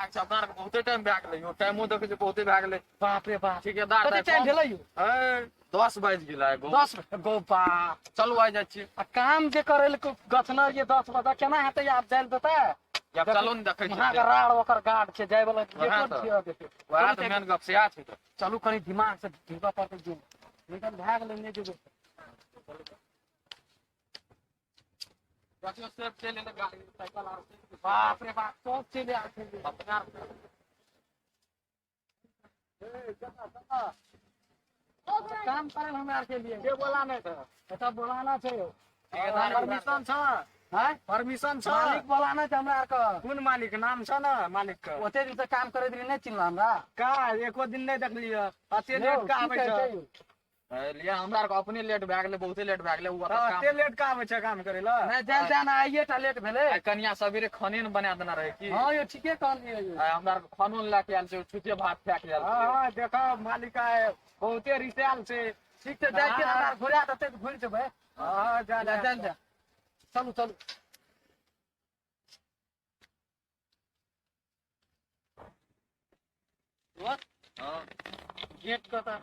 अच्छा अपना बहुते टाइम भए गेलै टाइमो देखै छै बहुते भए गेलै बाप रे बाप ठेकेदार कते टाइम भेलै यौ 10 बाजि गेलै 10 गो बा चलू आ जाइ छियै आ काम जे करे ले गछना ये 10 बजे केना हेतै आब जाय देता या चलू ने देखै वहां छियै का राड़ ओकर गार्ड छै जाय वाला वहाँ देखो तऽ। छियै देखे वएह तऽ मेन गप सएह छै चलू कनी दिमाग से ढीबा पड़तै जो निकल भाग ले नहीं जेबे देखियो सेफ चलि एलै गाड़ी साइकिल आर बाप रे बाप सब चले आते अपना काम करे हम यार के लिए के बोला नहीं था एटा बोलाना छै परमिशन छ हैं परमिशन छ मालिक बोलाना छै हमरा का कोन मालिक नाम छ ना मालिक का ओते दिन से काम करे दिन नहीं चिन्हला हमरा का एको दिन नहीं देखलिए अते लेट का आबै छ लिया हमरा के अपने लेट भए गेलै बहुते लेट भए गेलै अते लेट का आबै छै काम करे ला नहीं जान जान आइए टा लेट भेले आ कनिया सवेरे खाने न बना देना रहे की हां यो ठीके कहलिए यो हमरा के खानो लेके आयल छै छुटे भात फेंक आयल हां देखो मालिक बहुते रिसाल छै ठीक छै जाय के हमरा घुरा देते तो घुर जेबै हां जा जा जा चलू चलू हां गेट का तो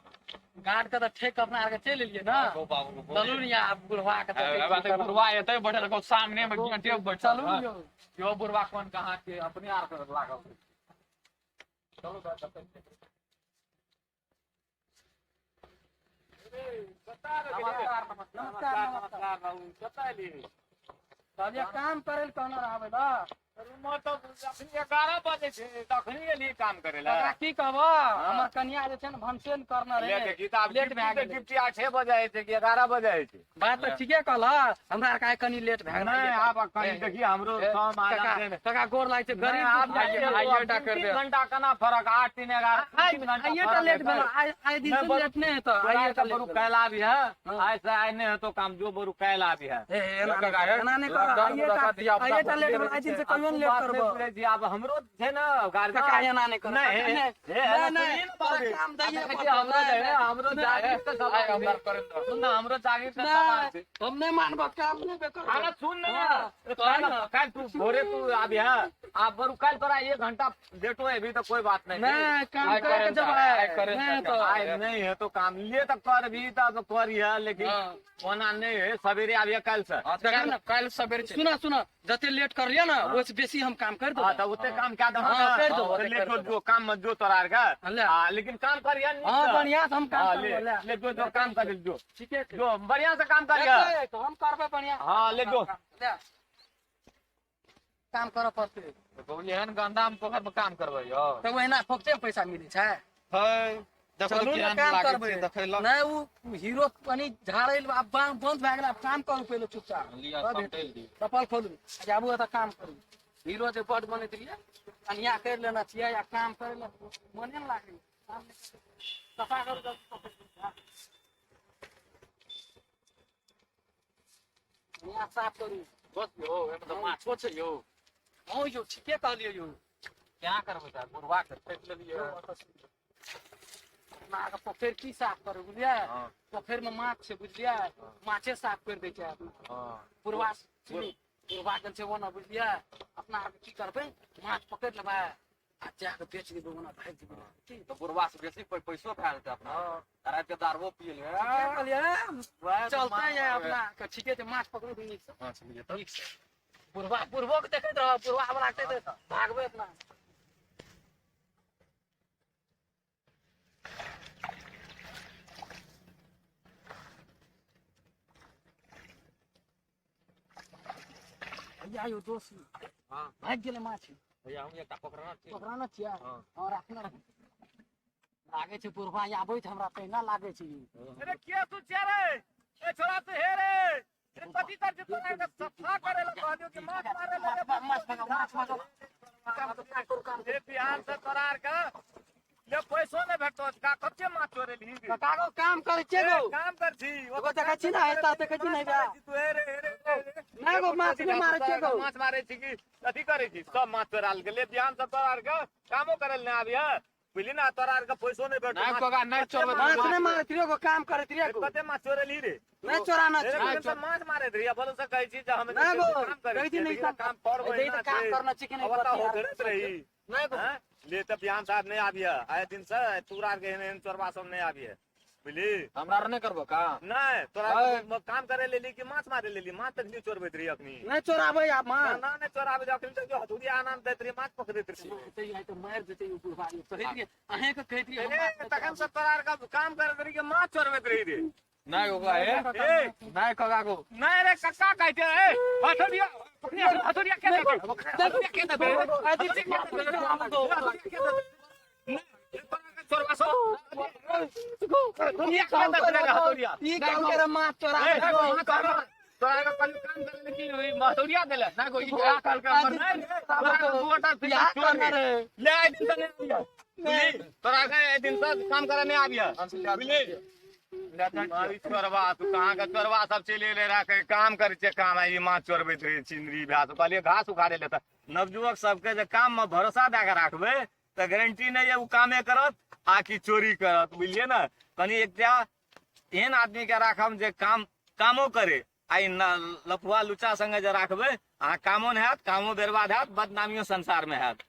गार्ड का तो ठेक अपना आके चल लिए ना चलू नहीं आप बुढ़वा के अब तो बुढ़वा एते बैठल को सामने में गेटे बैठ चलू यो यो बुढ़वा कौन कहां के अपने आर कर लागल चलो नमस्कार राहुल बता ली तब ये काम करे कहना रहबे ला रूम तो अखनी 11 बजे छै तखनी एली काम करे ला तकरा की कहबो हमर कन्या जे छै न भनसेन करना रे ले किताब लेट भए गेलै ड्यूटी 8 बजे आए थे कि 11 बजे आए थे बात तो ठीके कहला हमरा आर का कनी लेट भए गेलै नहीं आप कहीं देखिए हमरो काम आ जाए तका गोर लाग छै गरीब आप आइए टा कर दे घंटा कना फर्क 8 3 11 3 घंटा आइए टा लेट भेल आइ दिन से लेट नहीं है तो आइए टा बरु कैला भी है ऐसा आए नहीं है तो काम जो बरु कैला भी है एना नहीं कर आइए टा लेट भेल आइ दिन से कहियो लेट करबो जी आप हमरो छै ना गाड़ी का एना नहीं कर नहीं काम दैए हमरो है हमरो जागीर तो सब हमर करे सुन ना हमरो जागीर तो सब छै हम नहीं मानबो काम नहीं बेकर हमरा सुन ना कल तू भोरे तू आबी है आप बरु कल तोरा 1 घंटा लेट हो अभी तो कोई बात नहीं नहीं काम करे जब है तो आए नहीं है तो काम लिए तो कर भी तो करिए लेकिन ओना नहीं है सवेरे आबिए कल से कल सवेरे सुना सुना जते लेट कर लिया ना ओसे बेसी हम काम कर दो हां तो उते काम क्या दो कर दो लेट जो काम मत जो तोरा का हां लेकिन काम करिए हां बढ़िया से हम काम कर ले जो काम कर जो ठीक है जो बढ़िया से काम करिए तो हम करबे बढ़िया हां ले जो काम करे पड़ते बोलिए हन गंदा में पोखर में काम करबै यो तो वहिना फोकते पैसा मिलै छै है चलू ना काम करबै नहीं वो हीरो पानी झाड़े अब बंद भए गेल अब काम करू पहिले चुपचाप चप्पल खोलू जाबू त काम करू हीरो जे बड बनैत रहिए कनिया कर लेना चाहिए या काम करे ले मने न लागे काम सफा करू कनिया साफ करू बस यो एमे तो माछो छै यो हां यो ठीके कहलियो यो क्या करबै त बुढ़वा के फेंक लेलिए ना का पोखर की साफ करू बुझलिए पोखर में माछ छै बुझलिए माछे साफ कर दै छै पूर्वा पूर्वा के छै वो ना बुझलिए अपना की करबै माछ पकड़ लेबै आ जाके बेच देबै ओना भाग जेबै की तो बुढ़वा से बेसी पैसो खा लेते अपना रात के दारवो पिए ले कहलिए चलते है अपना के ठीके छै माछ पकड़ू नीक से हां चलिए तो ठीक छै पूर्वा के देखैत रह पूर्वा वाला के भागबै अपना भैया यो दोस्त हां भाग गेले माछ भैया हम एकटा पकड़ना छियै हां राखना लागे छै पूर्वा आबै छै हमरा पहिना लागे छै अरे के तू छै रे ए छोरा तू हे रे ए पति तर जे तोरा सफा करे ला कहलियो कि माछ मारे ला माछ भागो काम ए बिहान से तोरार का ले पैसो ने भेटतो का कच्चे माछ चोरेली कागो काम करे छै गो काम कर छी ओको देखै छी ना हेता देखै छी नै बा तू हे रे नै गो माछ ने मारे छै गो माछ मारे छी कि अथी करे छी सब माछ चोराल गेले बिहान से तोरार का कामो करे ले आबिया बुझली ना तोरार का पैसो ने भेटतो नै कोगा नै चोरबे माछ ने मारे तिरे गो काम करे तिरे गो कते माछ चोरेली रे नै चोराना छै माछ मारे रे बोलो से कहै छी जे हम नै गो काम करे कहै छी नै काम करबै काम करना छै कि नै पता हो गरत रही हाँ? ले तब बिहान साहब नहीं आबिया आए दिन से तूरा के हेन चोरबा सब नहीं आबिया बुझली हमरा नहीं करबो का नहीं तोरा काम करे लेली कि माछ मारे लेली माछ तक नहीं चोरबैत रही अखनी नहीं चोराबे आप मां ना नहीं चोराबे अखनी तक जो हथुरिया आनंद दैत रही माछ पकड़ैत रही तै आई तो मार देते उ बुढ़ारी कहत रे अहे के कहत रे ए तखन से तोरा का काम करैत रही के माछ चोरबैत रही रे नहीं होगा ए नहीं कगा को नहीं रे कक्का कहते ए हथुरिया हथुरिया के दे हथुरिया के दे अजी से चोरबा सो ई काम करे मां चोरा तोरा का काम करे की हुई हथुरिया देले ना कोई आ काल का नहीं तोरा का ले आई दिन से नहीं आबिया तोरा का दिन से काम करे नहीं आबिया बुझली चोरबा तू कहाँ का चोरबा सब चले ले रहा के काम करे छे काम आई माछ चोरबैत रही चिंदरी भैंस कहलिए घास उखाड़े लेता नवयुवक सबके जे काम में भरोसा दे के राखबे तो गारंटी नहीं है वो कामे करत आकि चोरी करत बुझलिए ना कनी एकटा एहन आदमी के राखब जे कामो करे आई लफुआ लुच्चा संगे जे राखबे अहाँ कामो नहीं हैत कामो बर्बाद हैत बदनामियो संसार में हैत